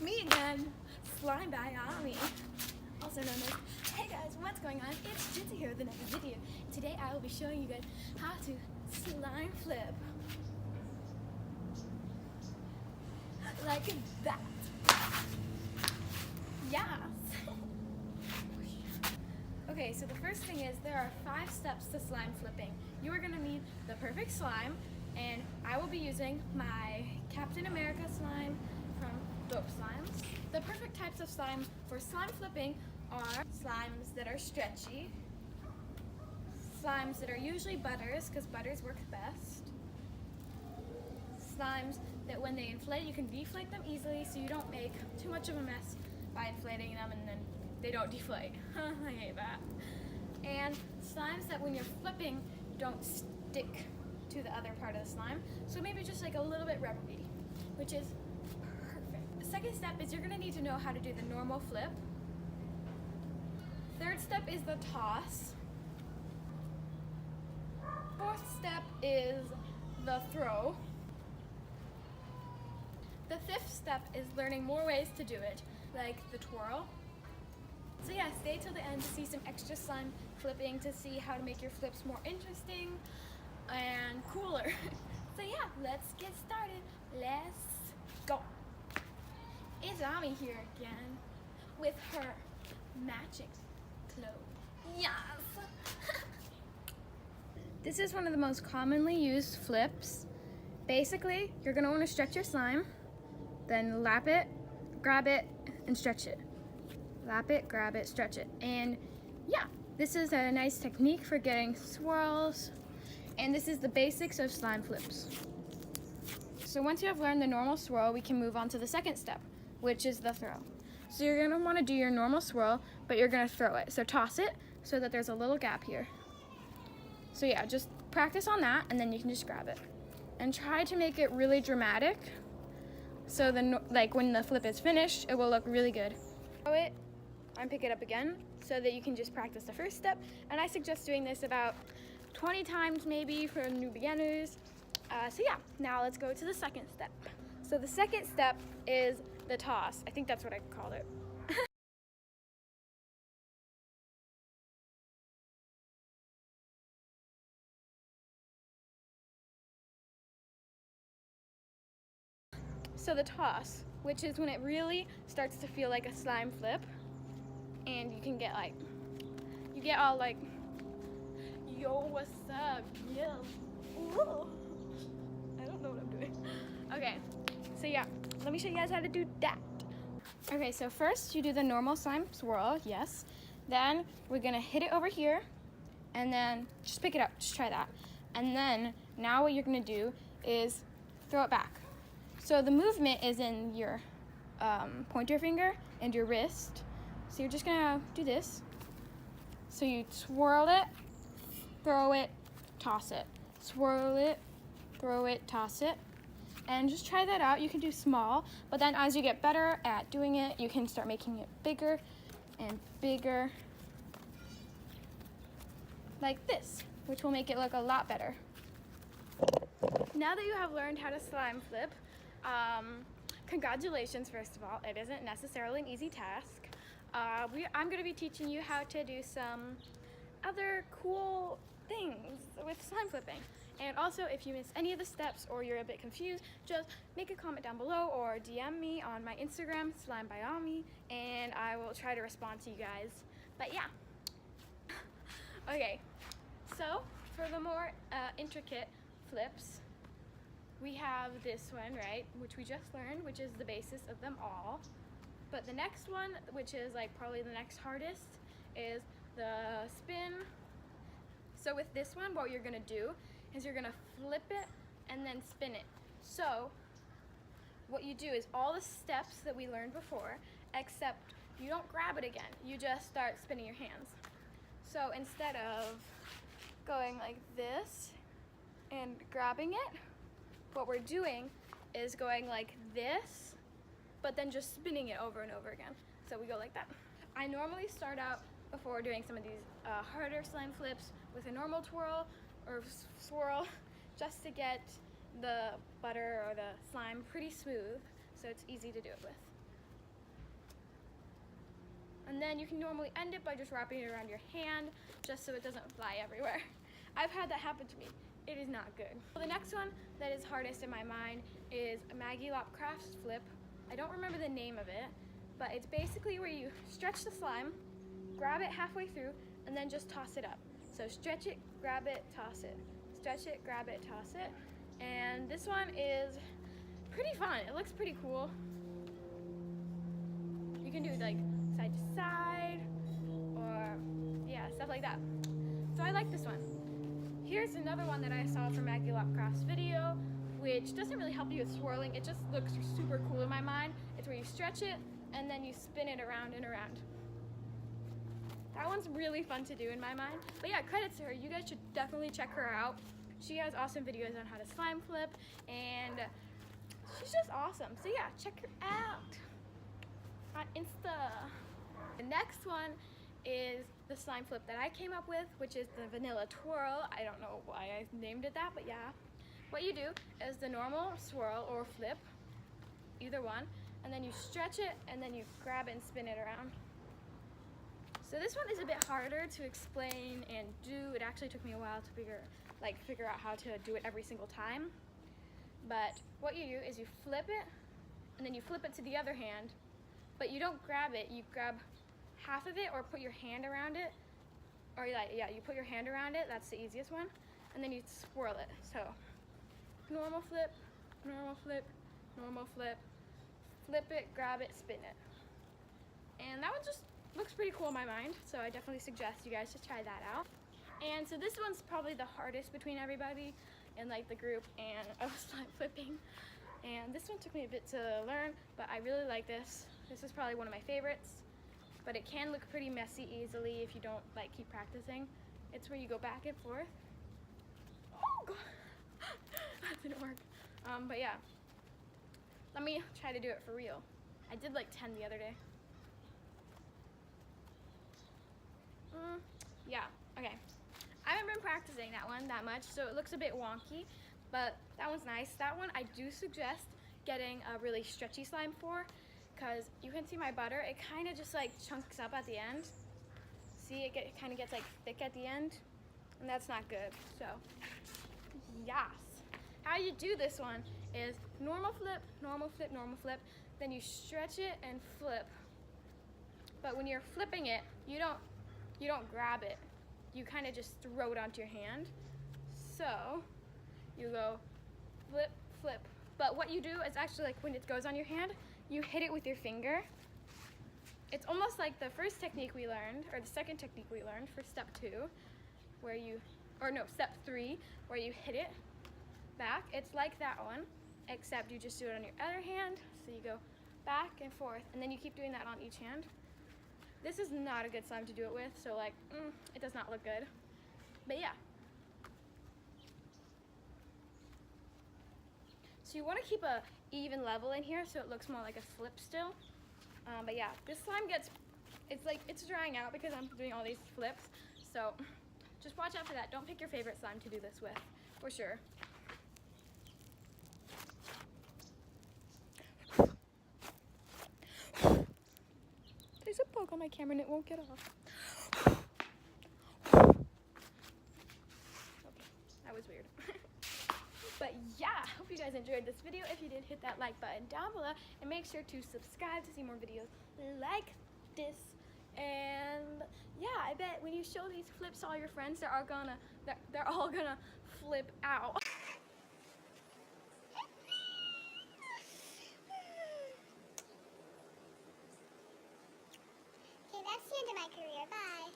it's me again, Slime by Ami, also known as, hey guys, what's going on? It's Jitsi here with another video. Today I will be showing you guys how to slime flip. Like that. Yes. Okay, so the first thing is there are 5 steps to slime flipping. You are going to need the perfect slime, and I will be using my Captain America slime from Dope Slimes. The perfect types of slime for slime flipping are slimes that are stretchy, slimes that are usually butters, because butters work best, slimes that when they inflate, you can deflate them easily so you don't make too much of a mess by inflating them and then they don't deflate. I hate that. And slimes that when you're flipping don't stick to the other part of the slime, so maybe just like a little bit rubbery, which is perfect. The second step is you're going to need to know how to do the normal flip. Third step is the toss. Fourth step is the throw. The fifth step is learning more ways to do it, like the twirl. So yeah, stay till the end to see some extra slime flipping, to see how to make your flips more interesting and cooler. So yeah, let's get started. Let's go. It's Ami here again with her matching clothes. Yes! This is one of the most commonly used flips. Basically, you're gonna wanna stretch your slime, then lap it, grab it, and stretch it. Lap it, grab it, stretch it. And yeah, this is a nice technique for getting swirls. And this is the basics of slime flips. So once you have learned the normal swirl, we can move on to the second step, which is the throw. So you're gonna wanna do your normal swirl, but you're gonna throw it. So toss it so that there's a little gap here. So yeah, just practice on that and then you can just grab it. And try to make it really dramatic. So then, like when the flip is finished, it will look really good. Throw it and pick it up again so that you can just practice the first step. And I suggest doing this about 20 times maybe for new beginners. So yeah, now let's go to the second step. So the second step is the toss. I think that's what I called it. So the toss, which is when it really starts to feel like a slime flip, and you can get like, you get all like, yo, what's up, yeah. Ooh. I don't know what I'm doing. Okay, so yeah, let me show you guys how to do that. Okay, so first you do the normal slime swirl, yes. Then we're gonna hit it over here, and then just pick it up, just try that. And then now what you're gonna do is throw it back. So the movement is in your pointer finger and your wrist. So you're just gonna do this. So you swirl it, throw it, toss it. Swirl it, throw it, toss it. And just try that out. You can do small, but then as you get better at doing it, you can start making it bigger and bigger. Like this, which will make it look a lot better. Now that you have learned how to slime flip, congratulations, first of all. It isn't necessarily an easy task. I'm going to be teaching you how to do some other cool things with slime flipping. And also, if you miss any of the steps or you're a bit confused, just make a comment down below or DM me on my Instagram, Slime by Ami, and I will try to respond to you guys. But yeah. Okay, so for the more intricate flips, we have this one, right, which we just learned, which is the basis of them all. But the next one, which is like probably the next hardest, is the spin. So with this one, what you're gonna do is you're gonna flip it and then spin it. So what you do is all the steps that we learned before, except you don't grab it again. You just start spinning your hands. So instead of going like this and grabbing it, what we're doing is going like this, but then just spinning it over and over again. So we go like that. I normally start out before doing some of these harder slime flips with a normal twirl or swirl, just to get the butter or the slime pretty smooth, so it's easy to do it with. And then you can normally end it by just wrapping it around your hand just so it doesn't fly everywhere. I've had that happen to me. It is not good. Well, the next one that is hardest in my mind is a Maggie Lop Crafts flip. I don't remember the name of it, but it's basically where you stretch the slime, grab it halfway through, and then just toss it up. So stretch it, grab it, toss it. Stretch it, grab it, toss it. And this one is pretty fun. It looks pretty cool. You can do like side to side or yeah, stuff like that. So I like this one. Here's another one that I saw from Maggie Lop Crafts video, which doesn't really help you with swirling. It just looks super cool in my mind. It's where you stretch it and then you spin it around and around. That one's really fun to do in my mind. But yeah, credits to her. You guys should definitely check her out. She has awesome videos on how to slime flip, and she's just awesome. So yeah, check her out on Insta. The next one is the slime flip that I came up with, which is the vanilla twirl. I don't know why I named it that, but yeah. What you do is the normal swirl or flip, either one, and then you stretch it and then you grab it and spin it around. So this one is a bit harder to explain and do. It actually took me a while to figure out how to do it every single time. But what you do is you flip it and then you flip it to the other hand, but you don't grab it. You grab half of it or put your hand around it, or yeah, you put your hand around it. That's the easiest one, and then you swirl it. So normal flip, normal flip, normal flip, flip it, grab it, spin it. And that one just looks pretty cool in my mind, so I definitely suggest you guys to try that out. And so this one's probably the hardest between everybody in like the group and of slime flipping. And this one took me a bit to learn, but I really like this. This is probably one of my favorites, but it can look pretty messy easily if you don't like keep practicing. It's where you go back and forth. Oh god, that didn't work. But yeah, let me try to do it for real. I did like 10 the other day. Yeah, okay. I haven't been practicing that one that much, so it looks a bit wonky, but that one's nice. That one I do suggest getting a really stretchy slime for, because you can see my butter, it kind of just like chunks up at the end. See, it kind of gets like thick at the end, and that's not good. So, yes. How you do this one is normal flip, normal flip, normal flip, then you stretch it and flip. But when you're flipping it, you don't grab it. You kind of just throw it onto your hand. So you go flip, flip. But what you do is actually like when it goes on your hand, you hit it with your finger. It's almost like the first technique we learned, or the second technique we learned for step 2, where step 3, where you hit it back. It's like that one, except you just do it on your other hand. So you go back and forth, and then you keep doing that on each hand. This is not a good slime to do it with, so like, it does not look good. But yeah. So you want to keep a even level in here so it looks more like a flip still. But yeah, this slime it's drying out because I'm doing all these flips. So just watch out for that. Don't pick your favorite slime to do this with, for sure. There's a bug on my camera and it won't get off. Okay, that was weird. But yeah, hope you guys enjoyed this video. If you did, hit that like button down below and make sure to subscribe to see more videos like this. And yeah, I bet when you show these flips to all your friends, they're all gonna flip out. Okay, that's the end of my career. Bye.